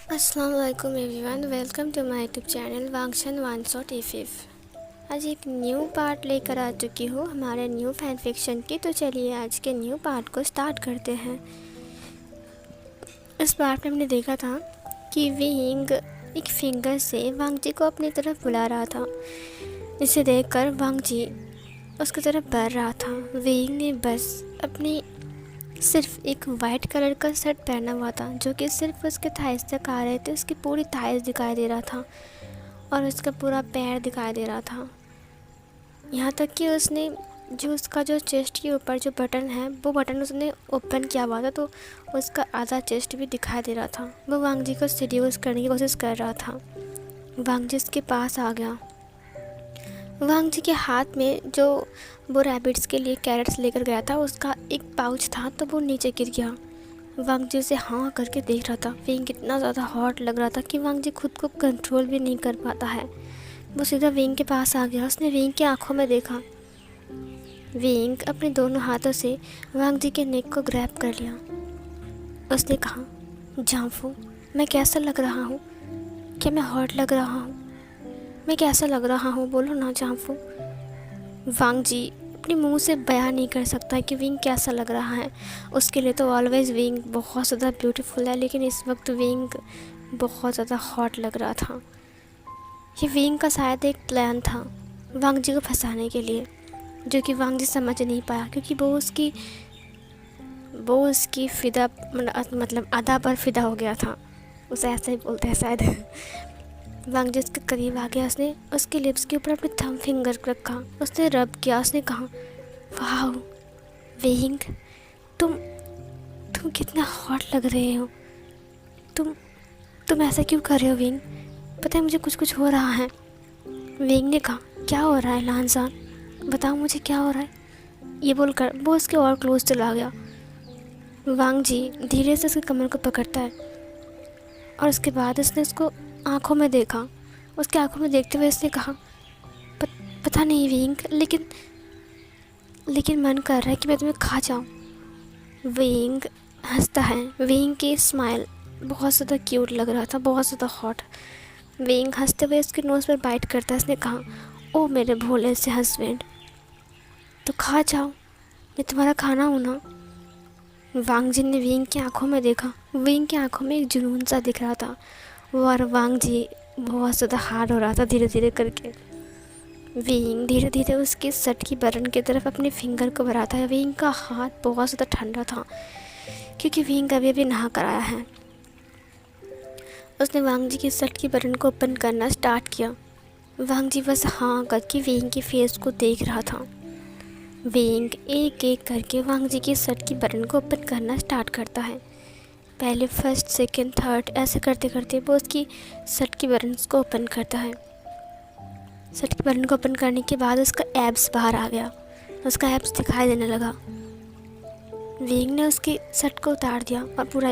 अस्सलाम वालेकुम everyone, welcome to my YouTube channel वांगशन 145। आज एक न्यू पार्ट लेकर आ चुकी हूँ हमारे न्यू फैन फिक्शन की। तो चलिए आज के न्यू पार्ट को स्टार्ट करते हैं। इस पार्ट में हमने देखा था कि विंग एक फिंगर से वांग जी को अपनी तरफ बुला रहा था। इसे देखकर वांग जी उसकी तरफ बढ़ रहा था। विंग ने बस अपनी सिर्फ एक वाइट कलर का शर्ट पहना हुआ था जो कि सिर्फ उसके थाइस तक आ रहे थे। उसकी पूरी थाइस दिखाई दे रहा था और उसका पूरा पैर दिखाई दे रहा था। यहाँ तक कि उसने उसका जो चेस्ट के ऊपर जो बटन है वो बटन उसने ओपन किया हुआ था, तो उसका आधा चेस्ट भी दिखाई दे रहा था। वो वांग जी को सेड्यूस करने की कोशिश कर रहा था। वांग जी उसके पास आ गया। वांग जी के हाथ में जो वो रैबिट्स के लिए कैरेट्स लेकर गया था उसका एक पाउच था, तो वो नीचे गिर गया। वांग जी उसे हाँ करके देख रहा था। विंग इतना ज़्यादा हॉट लग रहा था कि वांग जी खुद को कंट्रोल भी नहीं कर पाता है। वो सीधा विंग के पास आ गया। उसने विंग की आंखों में देखा। विंग अपने दोनों हाथों से वांग जी के नेक को ग्रैब कर लिया। उसने कहा, जांफू, मैं कैसा लग रहा हूँ? क्या मैं हॉट लग रहा हूँ? मैं कैसा लग रहा हूँ, बोलो ना जांफू। वांग जी अपने मुंह से बयान नहीं कर सकता कि विंग कैसा लग रहा है। उसके लिए तो ऑलवेज़ विंग बहुत ज़्यादा ब्यूटीफुल है, लेकिन इस वक्त विंग बहुत ज़्यादा हॉट लग रहा था। ये विंग का शायद एक प्लान था वांग जी को फंसाने के लिए, जो कि वांग जी समझ नहीं पाया क्योंकि वो उसकी फ़िदा मतलब अदा पर फ़िदा हो गया था। उसे ऐसा ही बोलते हैं शायद। वांग जी उसके करीब आ गया। उसने उसके लिप्स के ऊपर अपने थंब फिंगर रखा। उसने रब किया। उसने कहा, वाह विंग, तुम तुम कितना हॉट लग रहे हो। तुम तुम ऐसा क्यों कर रहे हो विंग? पता है मुझे कुछ कुछ हो रहा है। विंग ने कहा, क्या हो रहा है लानजान, बताओ मुझे क्या हो रहा है। ये बोलकर वो उसके और क्लोज चला गया। वांग जी धीरे से उसके कमर को पकड़ता है और उसके बाद उसने उसको आंखों में देखा। उसके आंखों में देखते हुए उसने कहा, पता नहीं विंग, लेकिन मन कर रहा है कि मैं तुम्हें खा जाऊँ। विंग हंसता है। विंग की स्माइल बहुत ज़्यादा क्यूट लग रहा था, बहुत ज़्यादा हॉट। विंग हंसते हुए उसके नोज़ पर बाइट करता है। उसने कहा, ओ मेरे भोले से हस्बैंड, तो खा जाओ, मैं तुम्हारा खाना हूँ ना। वांग जी ने विंग की आंखों में देखा। विंग की आंखों में एक जुनून सा दिख रहा था और वांग जी बहुत ज़्यादा हार्ड हो रहा था धीरे धीरे करके। विंग धीरे धीरे उसकी शर्ट की बटन की तरफ अपने फिंगर को बढ़ाता है। विंग का हाथ बहुत ज़्यादा ठंडा था क्योंकि विंग अभी अभी नहा कर आया है। उसने वांग जी की शर्ट की बटन को ओपन करना स्टार्ट किया। वांग जी बस हाँ करके विंग की फेस को देख रहा था। विंग एक एक करके वांग जी की शर्ट की बटन को ओपन करना स्टार्ट करता है। पहले फर्स्ट, सेकंड, थर्ड ऐसे करते करते वो उसकी शर्ट की बटन्स को ओपन करता है। शर्ट के बटन को ओपन करने के बाद उसका एब्स बाहर आ गया। उसका एब्स दिखाई देने लगा। विंग ने उसकी शर्ट को उतार दिया और पूरा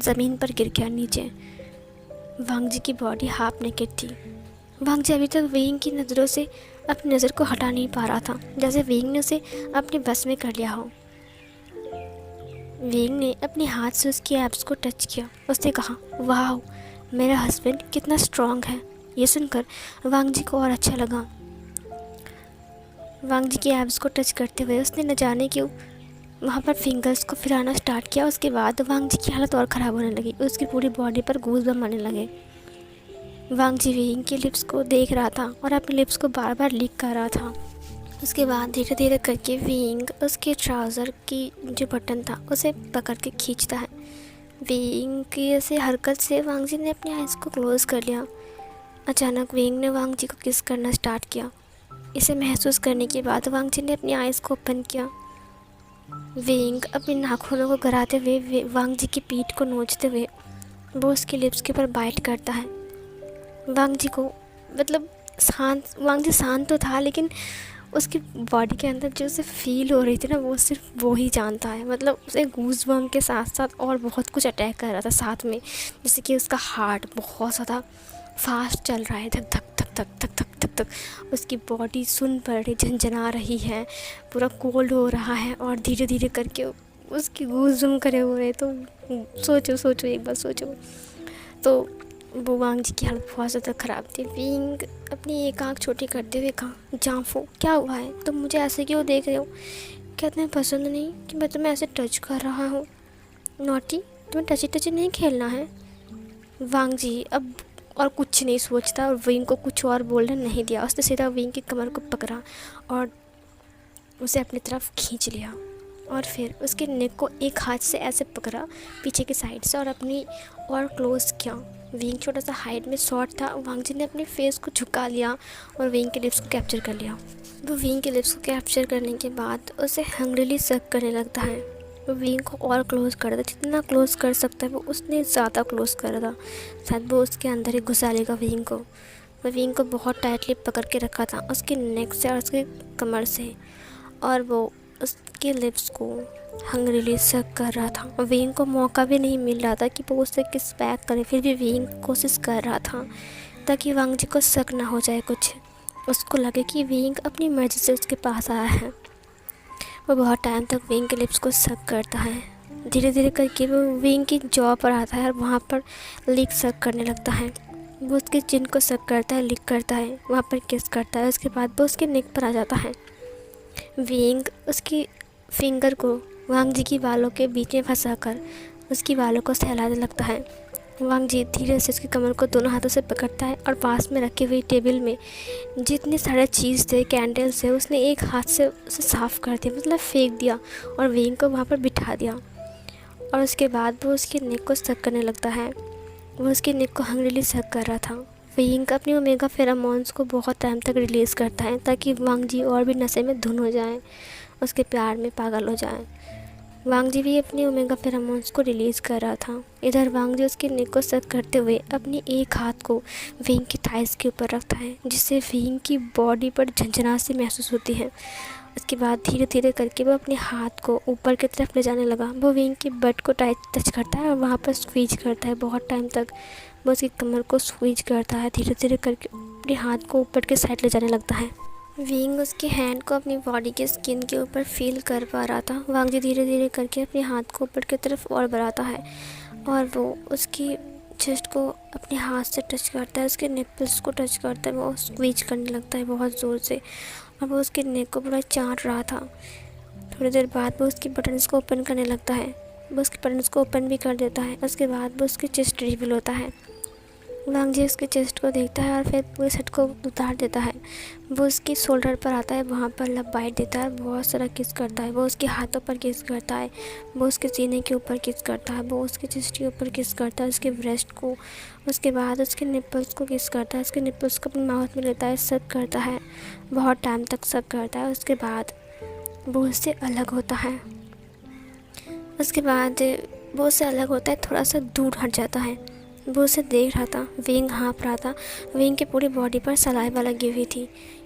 ज़मीन पर गिर गया नीचे। वांग जी की बॉडी हाफ नेकेड थी। वांग जी अभी तक विंग की नज़रों से अपनी नज़र को हटा नहीं पा रहा था, जैसे विंग ने उसे अपने बस में कर लिया हो। विंग ने अपने हाथ से उसके एब्स को टच किया। उसने कहा, वाह मेरा हस्बैंड कितना स्ट्रांग है। ये सुनकर वांग जी को और अच्छा लगा। वांग जी के एब्स को टच करते हुए उसने न जाने क्यों वहाँ पर फिंगर्स को फिराना स्टार्ट किया। उसके बाद वांग जी की हालत और ख़राब होने लगी। उसकी पूरी बॉडी पर गूज़बम्प आने लगे। वांग जी विंग के लिप्स को देख रहा था और अपने लिप्स को बार बार लिक कर रहा था। उसके बाद धीरे धीरे करके विंग उसके ट्राउज़र की जो बटन था उसे पकड़ के खींचता है। विंग की ऐसे हरकत से वांग जी ने अपनी आइज़ को क्लोज़ कर लिया। अचानक विंग ने वांग जी को किस करना स्टार्ट किया। इसे महसूस करने के बाद वांग जी ने अपनी आइज़ को ओपन किया। विंग अपने नाखूनों को गराते हुए वांग जी की पीठ को नोचते हुए वो उसके लिप्स के ऊपर बाइट करता है। वांग जी को वांग जी शांत तो था, लेकिन उसकी बॉडी के अंदर जो उसे फील हो रही थी ना वो सिर्फ वो ही जानता है। मतलब उसे गूज़बम्प के साथ साथ और बहुत कुछ अटैक कर रहा था साथ में, जैसे कि उसका हार्ट बहुत ज़्यादा फास्ट चल रहा है, धक धक धक धक धक धक धक धक। उसकी बॉडी सुन पड़ रही, झंझना रही है, पूरा कोल्ड हो रहा है और धीरे धीरे करके उसकी गूज़बम्प करे हो रहे। तो सोचो एक बार सोचो, तो वो वांग जी की हालत बहुत ज़्यादा ख़राब थी। विंग अपनी एक आँख छोटी करते हुए कहा, जाफू क्या हुआ है, तुम मुझे ऐसे क्यों देख रहे हो? क्या तुम्हें पसंद नहीं कि मैं तुम्हें ऐसे टच कर रहा हूँ? नॉटी, तुम्हें टची टची नहीं खेलना है। वांग जी अब और कुछ नहीं सोचता और विंग को कुछ और बोलने नहीं दिया। उसने सीधा विंग की कमर को पकड़ा और उसे अपनी तरफ खींच लिया और फिर उसके नेक को एक हाथ से ऐसे पकड़ा पीछे की साइड से और अपनी और क्लोज किया। विंग छोटा सा हाइट में शॉर्ट था। वांग जी ने अपने फेस को झुका लिया और विंग के लिप्स को कैप्चर कर लिया। वो विंग के लिप्स को कैप्चर करने के बाद उसे हंग्रीली सक करने लगता है। वो विंग को और क्लोज कर था, जितना क्लोज कर सकता है वो उसने ज़्यादा क्लोज कर था। शायद वो उसके अंदर ही घुसा लेगा विंग को। वो विंग को बहुत टाइटली पकड़ के रखा था उसके नेक से और उसके कमर से, और वो उसके लिप्स को हंग्रीली सक कर रहा था। विंग को मौका भी नहीं मिल रहा था कि वो उससे किस बैक करे, फिर भी विंग कोशिश कर रहा था ताकि वांग जी को शक ना हो जाए कुछ। उसको लगे कि विंग अपनी मर्ज़ी से उसके पास आया है। वो बहुत टाइम तक विंग के लिप्स को सक करता है। धीरे धीरे करके वो विंग की जॉ पर आता है और वहाँ पर लिक सक करने लगता है। वो उसके चिन को सक करता है, लिक करता है, वहाँ पर किस करता है। उसके बाद वो उसके नेक पर आ जाता है। विंग उसकी फिंगर को वांग जी की बालों के बीच में फंसाकर उसकी बालों को सहलाने लगता है। वांग जी धीरे से उसकी कमर को दोनों हाथों से पकड़ता है और पास में रखी हुई टेबल में जितने सारे चीज़ थे, कैंडल्स थे, उसने एक हाथ से उसे साफ़ कर दिया, मतलब फेंक दिया और विंग को वहाँ पर बिठा दिया। और उसके बाद वो उसके नेक को सक करने लगता है। वो उसके नेक को हंग्रीली सक कर रहा था। विंग अपनी ओमेगा फेरामोन्स को बहुत टाइम तक रिलीज़ करता है ताकि वांग जी और भी नशे में धुन हो जाएं, उसके प्यार में पागल हो जाएं। वांग जी भी अपनी ओमेगा फेरामोन्स को रिलीज़ कर रहा था। इधर वांग जी उसके नेक को सक करते हुए अपनी एक हाथ को विंग की थाइस के ऊपर रखता है, जिससे विंग की बॉडी पर झंझनाहट सी महसूस होती है। उसके बाद धीरे धीरे करके वो अपने हाथ को ऊपर की तरफ ले जाने लगा। वो विंग की बट को टच करता है और वहाँ पर स्क्वीज करता है। बहुत टाइम तक वो उसकी कमर को स्क्वीज करता है। धीरे धीरे करके अपने हाथ को ऊपर के साइड ले जाने लगता है। विंग उसके हैंड को अपनी बॉडी के स्किन के ऊपर फील कर पा रहा था। वांग जी धीरे धीरे करके अपने हाथ को ऊपर की तरफ और बढ़ाता है और वो उसकी चेस्ट को अपने हाथ से टच करता है, उसके निप्पल्स को टच करता है। वो स्क्वीज करने लगता है बहुत ज़ोर से और वो उसके नेक को पूरा चाट रहा था। थोड़ी देर बाद वो उसकी बटन्स को ओपन करने लगता है। वो उसके बटन्स को ओपन भी कर देता है। उसके बाद वो उसकी चेस्ट रिवील होता है। वांग जी उसके चेस्ट को देखता है और फिर पूरे सेट को उतार देता है। वो उसकी शोल्डर पर आता है, वहाँ पर लब बाइट देता है, बहुत सारा किस करता है। वो उसके हाथों पर किस करता है, वो उसके सीने के ऊपर किस करता है, वो उसके चेस्ट के ऊपर किस करता है, उसके ब्रेस्ट को। उसके बाद उसके निप्पल्स को किस करता है, उसके निप्पल्स को अपने माउथ में लेता है, सक करता है, बहुत टाइम तक सक करता है। उसके बाद वो उससे अलग होता है। उसके बाद वो उससे अलग होता है, थोड़ा सा दूर हट जाता है। वो उसे देख रहा था। विंग हाँफ रहा था। विंग की पूरी बॉडी पर सलाइवा लगी हुई थी,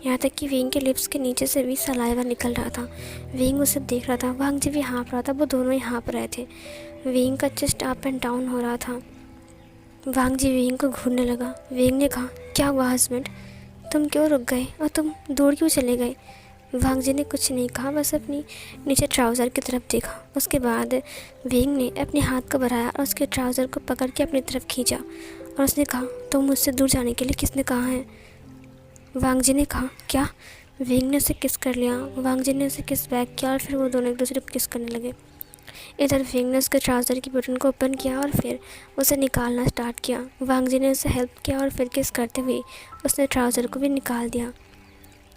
यहाँ तक कि विंग के लिप्स के नीचे से भी सलाइवा निकल रहा था। विंग उसे देख रहा था। वांग जी भी हाँफ रहा था। वो दोनों ही हाँफ रहे थे। विंग का चेस्ट अप एंड डाउन हो रहा था। वांग जी विंग को घूरने लगा। विंग ने कहा, क्या हुआ हस्बैंड, तुम क्यों रुक गए और तुम दूर क्यों चले गए? वांग जी ने कुछ नहीं कहा, बस अपनी नीचे ट्राउज़र की तरफ देखा। उसके बाद विंग ने अपने हाथ को बढ़ाया और उसके ट्राउज़र को पकड़ के अपनी तरफ खींचा और उसने कहा, तो मुझसे दूर जाने के लिए किसने कहा है? वांग जी ने कहा, क्या? विंग ने उसे किस कर लिया। वांग जी ने उसे किस बैक किया और फिर वो दोनों एक दूसरे को किस करने लगे। इधर विंग ने उसके ट्राउज़र की बटन को ओपन किया और फिर उसे निकालना स्टार्ट किया। वांग जी ने उसे हेल्प किया और फिर किस करते हुए उसने ट्राउज़र को भी निकाल दिया।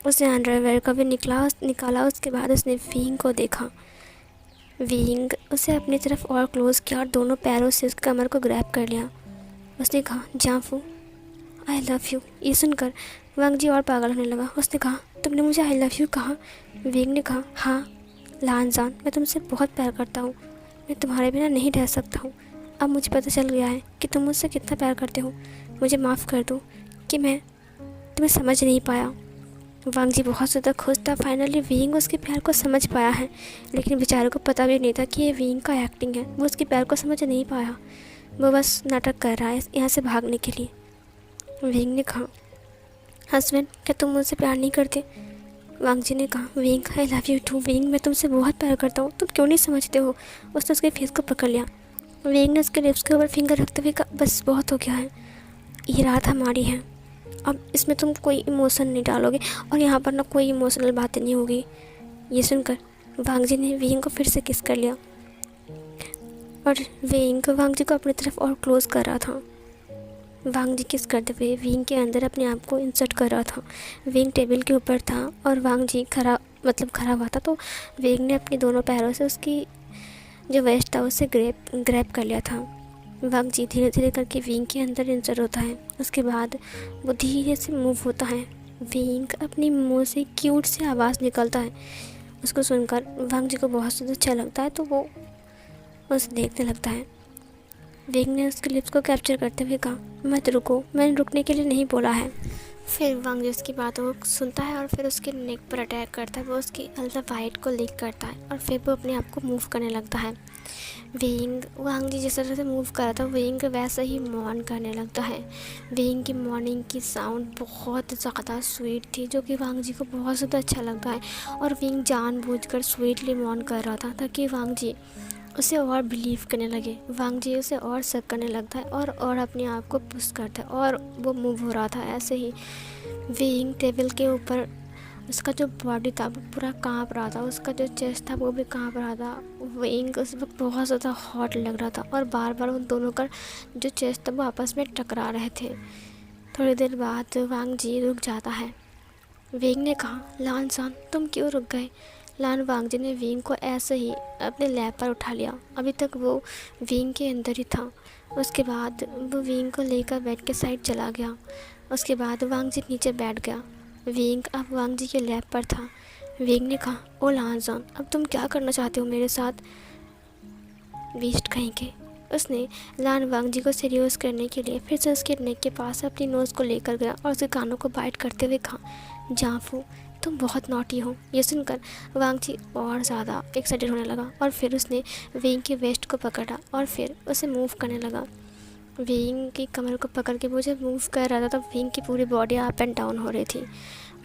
उसने अंडरवेयर का भी निकाला। उसके बाद उसने विंग को देखा। विंग उसे अपनी तरफ और क्लोज़ किया और दोनों पैरों से उसकी कमर को ग्रैब कर लिया। उसने कहा, जाफू आई लव यू। ये सुनकर वांग जी और पागल होने लगा। उसने कहा, तुमने मुझे आई लव यू कहा? विंग ने कहा, हाँ लानजान, मैं तुमसे बहुत प्यार करता हूँ। मैं तुम्हारे बिना नहीं रह सकता हूँ। अब मुझे पता चल गया है कि तुम मुझसे कितना प्यार करते हो। मुझे माफ़ कर दो कि मैं तुम्हें समझ नहीं पाया। वांग जी बहुत ज़्यादा खुश था। फाइनली विंग उसके प्यार को समझ पाया है, लेकिन बेचारे को पता भी नहीं था कि ये विंग का एक्टिंग है। वो उसके प्यार को समझ नहीं पाया। वो बस नाटक कर रहा है यहाँ से भागने के लिए। विंग ने कहा, हस्बैंड क्या तुम मुझसे प्यार नहीं करते? वांग जी ने कहा, Wing I love you too. Wing मैं तुमसे बहुत प्यार करता हूँ, तुम क्यों नहीं समझते हो? उसने उसके फेस को पकड़ लिया। वेंग ने उसके लिप्स के ऊपर फिंगर रखते हुए कहा, बस बहुत हो गया है, ये रात हमारी है, अब इसमें तुम कोई इमोशन नहीं डालोगे और यहाँ पर ना कोई इमोशनल बातें नहीं होगी। ये सुनकर वांग जी ने वेंग को फिर से किस कर लिया और वेंग वांग जी को अपनी तरफ और क्लोज कर रहा था। वांग जी किस करते हुए वेंग के अंदर अपने आप को इंसर्ट कर रहा था। वेंग टेबल के ऊपर था और वांग जी खड़ा हुआ था, तो वेंग ने अपने दोनों पैरों से उसकी जो वेस्ट था उससे ग्रैब कर लिया था। वांग जी धीरे धीरे करके वेंग के अंदर इंसर्ट होता है। उसके बाद वो धीरे से मूव होता है। वेंग अपनी मुंह से क्यूट से आवाज़ निकलता है। उसको सुनकर वांग जी को बहुत ज़्यादा अच्छा लगता है, तो वो उसे देखने लगता है। वेंग ने उसके लिप्स को कैप्चर करते हुए कहा, मत रुको, मैंने रुकने के लिए नहीं बोला है। फिर वांग जी उसकी बातों को सुनता है और फिर उसके नेक पर अटैक करता है। वो उसकी अल्ट्रा वाइट को लीक करता है और फिर वो अपने आप को मूव करने लगता है। वांग जी जिस तरह से मूव कर रहा था वेंग वैसा ही मॉर्न करने लगता है। वेंग की मॉर्निंग की साउंड बहुत ज़्यादा स्वीट थी, जो कि वांग जी को बहुत ज़्यादा अच्छा लगता है और वेंग जानबूझकर स्वीटली मॉर्न कर रहा था ताकि वांग जी उसे और बिलीव करने लगे। वांग जी उसे और शक करने लगता है और अपने आप को पुश करता है और वो मूव हो रहा था। ऐसे ही वेंग टेबल के ऊपर उसका जो बॉडी था वो पूरा काँप रहा था, उसका जो चेस्ट था वो भी काँप रहा था। वेंग उस वक्त बहुत ज़्यादा हॉट लग रहा था और बार बार उन दोनों का जो चेस्ट था वो आपस में टकरा रहे थे। थोड़ी देर बाद वांग जी रुक जाता है। वेंग ने कहा, लान सान तुम क्यों रुक गए? लान वांग जी ने वेंग को ऐसे ही अपने लैब पर उठा लिया। अभी तक वो वेंग के अंदर ही था। उसके बाद वो वेंग को लेकर बेड के साइड चला गया। उसके बाद वांग जी नीचे बैठ गया। वेंग अब वांग जी के लैब पर था। वेंग ने कहा, ओ लान सान अब तुम क्या करना चाहते हो मेरे साथ? वेस्ट कहीं के। उसने लान वांग जी को सीरियस करने के लिए फिर से उसके नेक के पास अपनी नोज़ को लेकर गया और उसके कानों को बाइट करते हुए कहा, जाफू तुम बहुत नॉटी हो। ये सुनकर वांग जी और ज़्यादा एक्साइटेड होने लगा और फिर उसने वेंग के वेस्ट को पकड़ा और फिर उसे मूव करने लगा। वेंग की कमर को पकड़ के वो जब मूव कर रहा था तब वेंग की पूरी बॉडी अप एंड डाउन हो रही थी।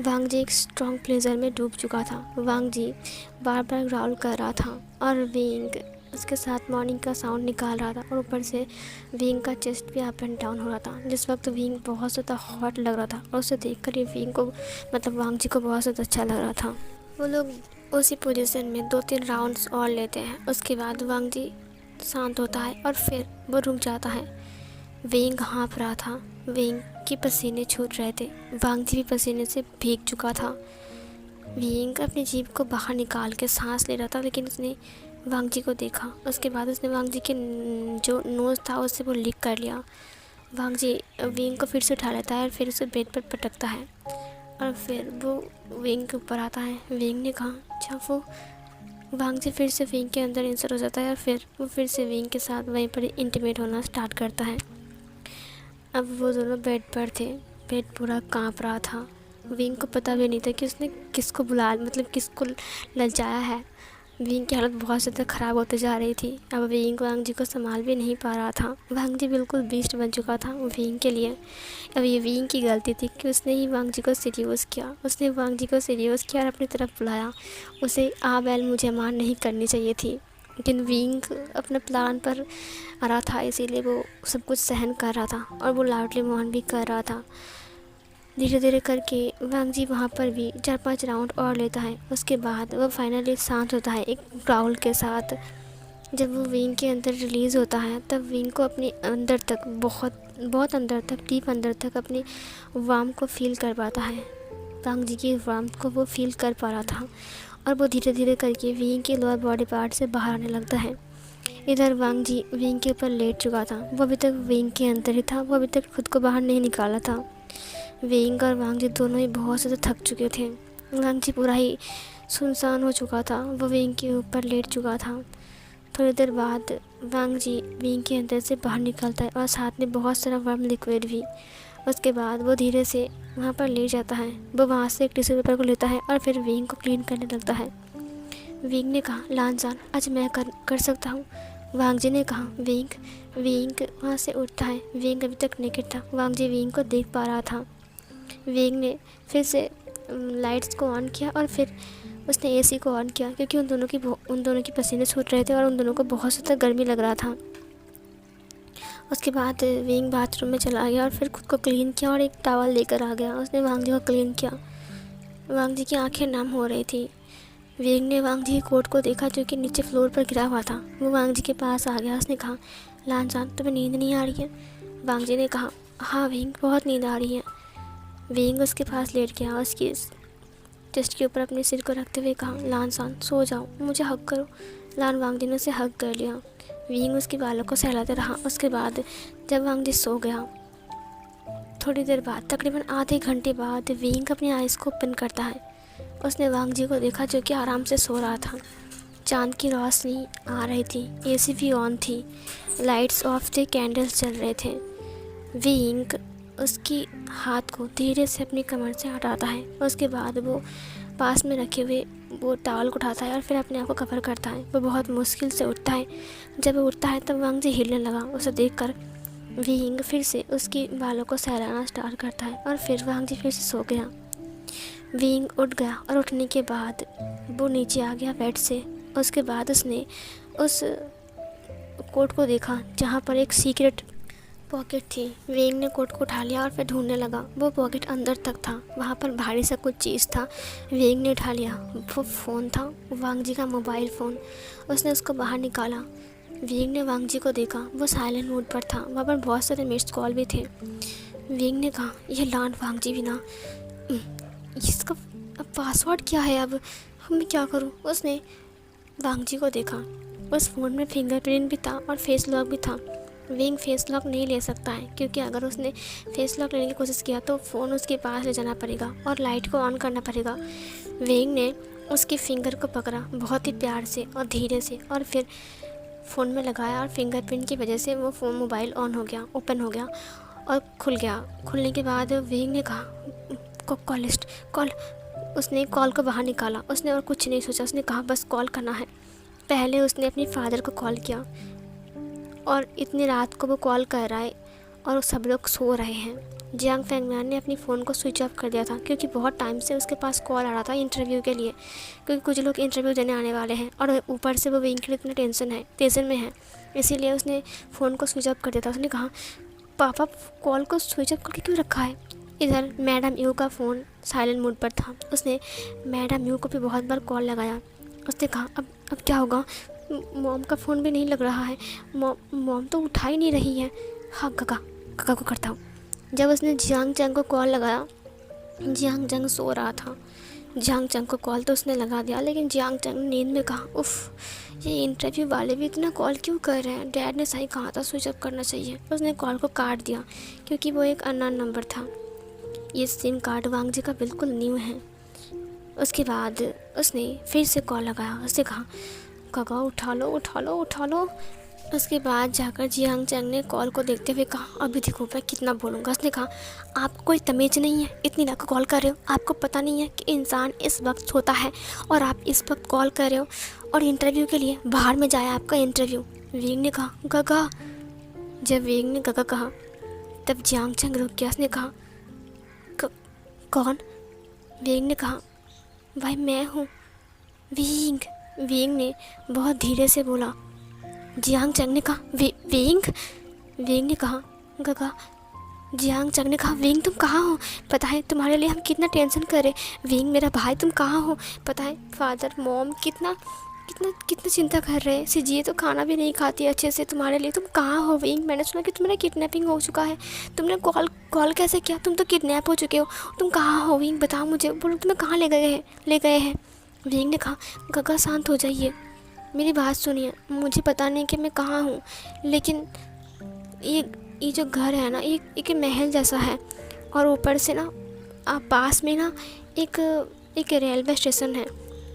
वांग जी एक स्ट्रॉन्ग प्लेजर में डूब चुका था। वांग जी बार बार ग्राउल कर रहा था और वेंग उसके साथ मॉर्निंग का साउंड निकाल रहा था और ऊपर से वेंग का चेस्ट भी अप एंड डाउन हो रहा था। जिस वक्त वेंग बहुत ज़्यादा हॉट लग रहा था और उसे देख कर ही वेंग को वांग जी को बहुत ज़्यादा अच्छा लग रहा था। वो लोग उसी पोजीशन में 2-3 राउंड्स और लेते हैं। उसके बाद वांग जी शांत होता है और फिर वो रुक जाता है। वेंग हाँफ रहा था। वेंग के पसीने छूट रहे थे। वांग जी भी पसीने से भीग चुका था। वेंग अपनी जीभ को बाहर निकाल के सांस ले रहा था, लेकिन उसने वांग जी को देखा। उसके बाद उसने वांग जी के जो नोज़ था उससे वो लीक कर लिया। वांग जी वेंग को फिर से उठा लेता है और फिर उसे बेड पर पटकता है और फिर वो वेंग के ऊपर आता है। वेंग ने कहा, चाफू। वांग जी फिर से वेंग के अंदर इंसर्ट हो जाता है और फिर वो फिर से वेंग के साथ वहीं पर इंटीमेट होना स्टार्ट करता है। अब वो दोनों बेड पर थे। बेड पूरा कांप रहा था। वेंग को पता भी नहीं था कि उसने किसको किसको ललचाया है। वेंग की हालत बहुत ज़्यादा ख़राब होते जा रही थी। अब वेंग वांग जी को संभाल भी नहीं पा रहा था। वांग जी बिल्कुल बीस्ट बन चुका था वेंग के लिए। अब ये वेंग की गलती थी कि उसने ही वांग जी को सीरियस किया। उसने वांग जी को सीरियस किया और अपनी तरफ बुलाया। उसे आ बैल मुझे मार नहीं करनी चाहिए थी, लेकिन वेंग अपने प्लान पर आ रहा था, इसीलिए वो सब कुछ सहन कर रहा था और वो लाडली मोहन भी कर रहा था। धीरे धीरे करके वांग जी वहाँ पर भी 4-5 राउंड और लेता है। उसके बाद वो फाइनली शांत होता है एक ग्राउल के साथ। जब वो वेंग के अंदर रिलीज़ होता है तब वेंग को अपने अंदर तक बहुत बहुत अंदर तक डीप अंदर तक अपनी वार्म को फील कर पाता है। वांग जी की वार्म को वो फील कर पा रहा था और वो धीरे धीरे करके वेंग के लोअर बॉडी पार्ट से बाहर आने लगता है। इधर वांग जी वेंग के ऊपर लेट चुका था। वो अभी तक वेंग के अंदर ही था। वो अभी तक खुद को बाहर नहीं निकाला था। वेंग और वांग जी दोनों ही बहुत ज़्यादा थक चुके थे। वांग जी पूरा ही सुनसान हो चुका था। वो वेंग के ऊपर लेट चुका था। थोड़ी देर बाद वांग जी वेंग के अंदर से बाहर निकलता है और साथ में बहुत सारा वार्म लिक्विड भी। उसके बाद वो धीरे से वहाँ पर ले जाता है। वो वहाँ से एक टिश्यू पेपर को लेता है और फिर वेंग को क्लीन करने लगता है। वेंग ने कहा, लान जान आज मैं कर सकता हूँ। वांग जी ने कहा, वेंग वहाँ से उठता है। वेंग अभी तक नेकेड था। वांग जी वेंग को देख पा रहा था। वेंग ने फिर से लाइट्स को ऑन किया और फिर उसने एसी को ऑन किया, क्योंकि उन दोनों की पसीने छूट रहे थे और उन दोनों को बहुत ज़्यादा गर्मी लग रहा था। उसके बाद विंग बाथरूम में चला गया और फिर खुद को क्लीन किया और एक टॉवल लेकर आ गया। उसने वांग जी को क्लीन किया। वांग जी की आंखें नम हो रही थी। विंग ने वांग जी के कोट को देखा जो कि नीचे फ्लोर पर गिरा हुआ था। वो वांग जी के पास आ गया। उसने कहा, लानजान तुम्हें नींद नहीं आ रही है? वांग जी ने कहा, हाँ विंग, बहुत नींद आ रही है। विंग उसके पास लेट गया। उसकी चेस्ट के ऊपर अपने सिर को रखते हुए कहा, लानजान सो जाओ, मुझे हग करो। लान वांग जी ने उसे हग कर लिया। विंग उसके बालों को सहलाते रहा। उसके बाद जब वांग जी सो गया, थोड़ी देर बाद, तकरीबन आधे घंटे बाद, विंग अपनी आइज़ को ओपन करता है। उसने वांग जी को देखा जो कि आराम से सो रहा था। चांद की रोशनी आ रही थी, एसी भी ऑन थी, लाइट्स ऑफ थे, कैंडल्स जल रहे थे। विंग उसकी हाथ को धीरे से अपनी कमर से हटाता है। उसके बाद वो पास में रखे हुए वो टॉवल को उठाता है और फिर अपने आप को कवर करता है। वो बहुत मुश्किल से उठता है। जब वो उठता है तब वांग जी हिलने लगा। उसे देखकर विंग फिर से उसकी बालों को सहलाना स्टार्ट करता है और फिर वांग जी फिर से सो गया। विंग उठ गया और उठने के बाद वो नीचे आ गया बेड से। उसके बाद उसने उस कोट को देखा जहाँ पर एक सीक्रेट पॉकेट थी। विंग ने कोट को उठा लिया और फिर ढूंढने लगा। वो पॉकेट अंदर तक था, वहाँ पर भारी सा कुछ चीज़ था। विंग ने उठा लिया। वो फ़ोन था, वांग जी का मोबाइल फ़ोन। उसने उसको बाहर निकाला। विंग ने वांग जी को देखा। वो साइलेंट मोड पर था। वहाँ पर बहुत सारे मिस्ड कॉल भी थे। विंग ने कहा, यह लान वांग जी भी ना, इसका अब पासवर्ड क्या है? अब मैं क्या करूँ? उसने वांग जी को देखा। उस फ़ोन में फिंगरप्रिंट भी था और फेस लॉक भी था। विंग फेस लॉक नहीं ले सकता है क्योंकि अगर उसने फेस लॉक लेने की कोशिश किया तो फ़ोन उसके पास ले जाना पड़ेगा और लाइट को ऑन करना पड़ेगा। विंग ने उसके फिंगर को पकड़ा बहुत ही प्यार से और धीरे से और फिर फ़ोन में लगाया और फिंगरप्रिंट की वजह से वो फ़ोन मोबाइल ऑन हो गया, ओपन हो गया और खुल गया। खुलने के बाद विंग ने कहा, कॉल लिस्ट, कॉल। उसने कॉल को बाहर निकाला। उसने और कुछ नहीं सोचा। उसने कहा, बस कॉल करना है। पहले उसने अपने फादर को कॉल किया और इतनी रात को वो कॉल कर रहा है और सब लोग सो रहे हैं। जियांग फैंगमैन ने अपनी फ़ोन को स्विच ऑफ कर दिया था क्योंकि बहुत टाइम से उसके पास कॉल आ रहा था इंटरव्यू के लिए, क्योंकि कुछ लोग इंटरव्यू देने आने वाले हैं और ऊपर से वो विंग के लिए इतना टेंशन में है, इसीलिए उसने फ़ोन को स्विच ऑफ कर दिया था। उसने कहा, पापा कॉल को स्विच ऑफ करके क्यों रखा है? इधर मैडम यू का फ़ोन साइलेंट मोड पर था। उसने मैडम यू को भी बहुत बार कॉल लगाया। उसने कहा, अब क्या होगा? मॉम का फ़ोन भी नहीं लग रहा है, मॉम तो उठा ही नहीं रही है। हाँ, काका को करता हूँ। जब उसने जियांग चैंग को कॉल लगाया, जियांग चैंग सो रहा था। जियांग चैंग को कॉल तो उसने लगा दिया, लेकिन जियांग चैंग ने नींद में कहा, उफ़, ये इंटरव्यू वाले भी इतना कॉल क्यों कर रहे हैं? डैड ने सही कहा था स्विच ऑफ करना चाहिए। उसने कॉल को काट दिया क्योंकि वो एक अननोन नंबर था। ये सिम कार्ड वांग जी का बिल्कुल न्यू है। उसके बाद उसने फिर से कॉल लगाया। उसने कहा, काका उठा लो। उसके बाद जाकर जियांग चैंग ने कॉल को देखते हुए कहा, अभी देखो मैं कितना बोलूँगा। उसने कहा, आपको कोई तमीज़ नहीं है? इतनी रात को कॉल कर रहे हो? आपको पता नहीं है कि इंसान इस वक्त सोता है और आप इस वक्त कॉल कर रहे हो और इंटरव्यू के लिए बाहर में जाए आपका इंटरव्यू। विंग ने कहा, गगा। जब विंग ने गगा कहा तब जियांग चैंग रुक गया। उसने कहा, कौन? विंग ने कहा, भाई मैं हूँ विंग। विंग ने बहुत धीरे से बोला। जियांग चैंग ने कहा, विंग? विंग ने कहा, गगा। जियांग चैंग ने कहा, विंग तुम कहाँ हो? पता है तुम्हारे लिए हम कितना टेंशन कर रहे। विंग मेरा भाई तुम कहाँ हो? पता है फादर मॉम कितना चिंता कर रहे हैं। सिजिए तो खाना भी नहीं खाती अच्छे से तुम्हारे लिए। तुम कहाँ हो विंग? मैंने सुना कि तुम्हारा किडनैपिंग हो चुका है। तुमने कॉल कैसे किया? तुम तो किडनैप हो चुके हो। तुम कहाँ हो विंग? बताओ मुझे। बोलो तुम्हें कहाँ ले गए हैं? विंग ने कहा, गगा शांत हो जाइए, मेरी बात सुनिए। मुझे पता नहीं कि मैं कहाँ हूँ, लेकिन ये जो घर है ना, एक महल जैसा है और ऊपर से ना पास में ना एक रेलवे स्टेशन है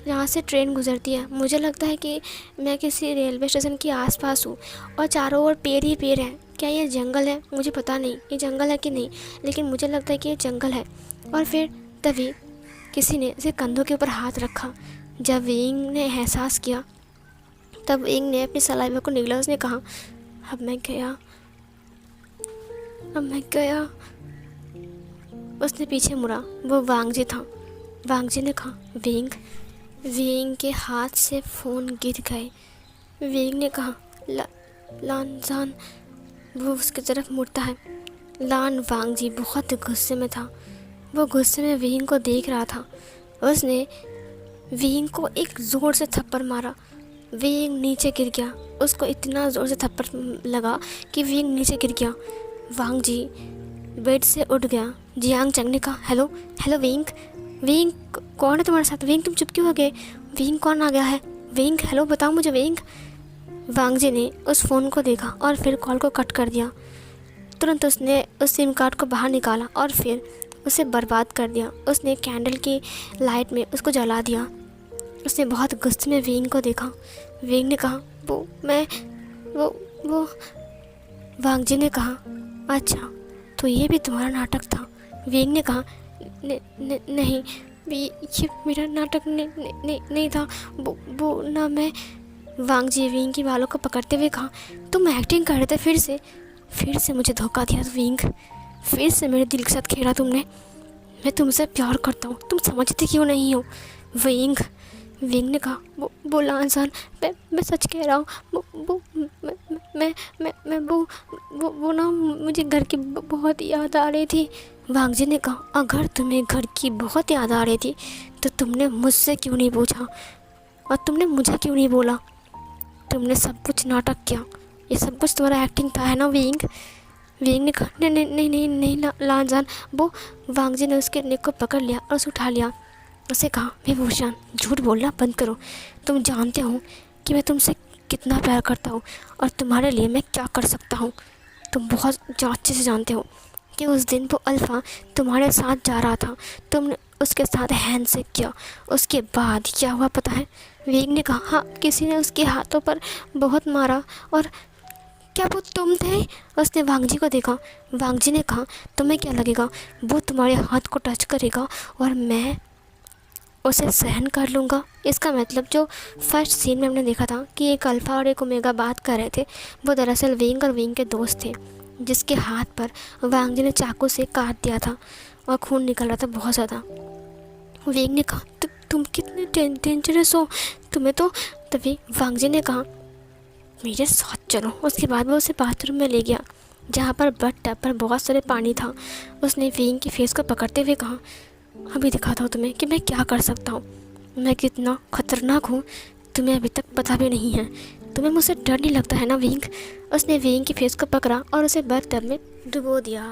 जहाँ से ट्रेन गुजरती है। मुझे लगता है कि मैं किसी रेलवे स्टेशन के आसपास हूँ और चारों ओर पेड़ ही पेड़ हैं। क्या ये जंगल है? मुझे पता नहीं ये जंगल है कि नहीं, लेकिन मुझे लगता है कि ये जंगल है। और फिर तभी किसी ने उसे कंधों के ऊपर हाथ रखा। जब विंग ने एहसास किया तब विंग ने अपनी सलाइवा को निगला। उसने कहा, अब मैं गया। उसने पीछे मुड़ा। वो वांग जी था। वांग जी ने कहा, विंग के हाथ से फ़ोन गिर गए। विंग ने कहा, लानजान। वो उसकी तरफ मुड़ता है। लान वांग जी बहुत गुस्से में था। वो गुस्से में विंग को देख रहा था। उसने विंग को एक ज़ोर से थप्पड़ मारा। विंग नीचे गिर गया। उसको इतना ज़ोर से थप्पड़ लगा कि विंग नीचे गिर गया। वांग जी बेड से उठ गया। जियांग चंग ने कहा, हेलो हेलो विंग। विंग कौन है तुम्हारे साथ? विंग तुम चुप क्यों हो गए? विंग कौन आ गया है? विंग हेलो बताओ मुझे विंग। वांग जी ने उस फ़ोन को देखा और फिर कॉल को कट कर दिया। तुरंत उसने उस सिम कार्ड को बाहर निकाला और फिर उसे बर्बाद कर दिया। उसने कैंडल की लाइट में उसको जला दिया। उसने बहुत गुस्से में विंग को देखा। विंग ने कहा, वो वांग जी ने कहा, अच्छा तो ये भी तुम्हारा नाटक था? विंग ने कहा, नहीं ये मेरा नाटक नहीं था। वो ना मैं। वांग जी विंग की बालों को पकड़ते हुए कहा, तुम एक्टिंग कर रहे थे फिर से मुझे धोखा दिया विंग। फिर से मेरे दिल के साथ खेला तुमने। मैं तुमसे प्यार करता हूँ, तुम समझते क्यों नहीं हो विंग? विंग ने कहा, वो लांसान, मैं सच कह रहा हूँ। वो मैं वो ना मुझे घर की बहुत याद आ रही थी। वांग जी ने कहा, अगर तुम्हें घर की बहुत याद आ रही थी तो तुमने मुझसे क्यों नहीं पूछा और तुमने मुझे क्यों नहीं बोला? तुमने सब कुछ नाटक किया, ये सब कुछ तुम्हारा एक्टिंग था, है ना विंग? विंग ने कहा, नहीं लांजान। वो वांग जी ने उसके नेक को पकड़ लिया और उसे उठा लिया। उसे कहा, विभूषण झूठ बोलना बंद करो। तुम जानते हो कि मैं तुमसे कितना प्यार करता हूँ और तुम्हारे लिए मैं क्या कर सकता हूँ। तुम बहुत अच्छे से जानते हो कि उस दिन वो अल्फ़ा तुम्हारे साथ जा रहा था, तुमने उसके साथ हैंडशेक किया। उसके बाद क्या हुआ पता है? विंग ने कहा, हाँ किसी ने उसके हाथों पर बहुत मारा। और क्या वो तुम थे? उसने वांग जी को देखा। वांग जी ने कहा, तुम्हें क्या लगेगा वो तुम्हारे हाथ को टच करेगा और मैं उसे सहन कर लूँगा? इसका मतलब जो फर्स्ट सीन में हमने देखा था कि एक अल्फ़ा और एक ओमेगा बात कर रहे थे, वो दरअसल विंग और विंग के दोस्त थे, जिसके हाथ पर वांग जी ने चाकू से काट दिया था और खून निकल रहा था बहुत ज़्यादा। विंग ने कहा, तुम कितने डेंजरस हो, तुम्हें तो। तभी वांग जी ने कहा, मेरे साथ चलो। उसके बाद वो उसे बाथरूम में ले गया जहाँ पर बट टब पर बहुत सारे पानी था। उसने विंग की फेस को पकड़ते हुए कहा, अभी दिखाता हूँ तुम्हें कि मैं क्या कर सकता हूँ। मैं कितना खतरनाक हूँ तुम्हें अभी तक पता भी नहीं है। तुम्हें मुझसे डर नहीं लगता है ना विंग? उसने विंग की फेस को पकड़ा और उसे बट टब में डुबो दिया।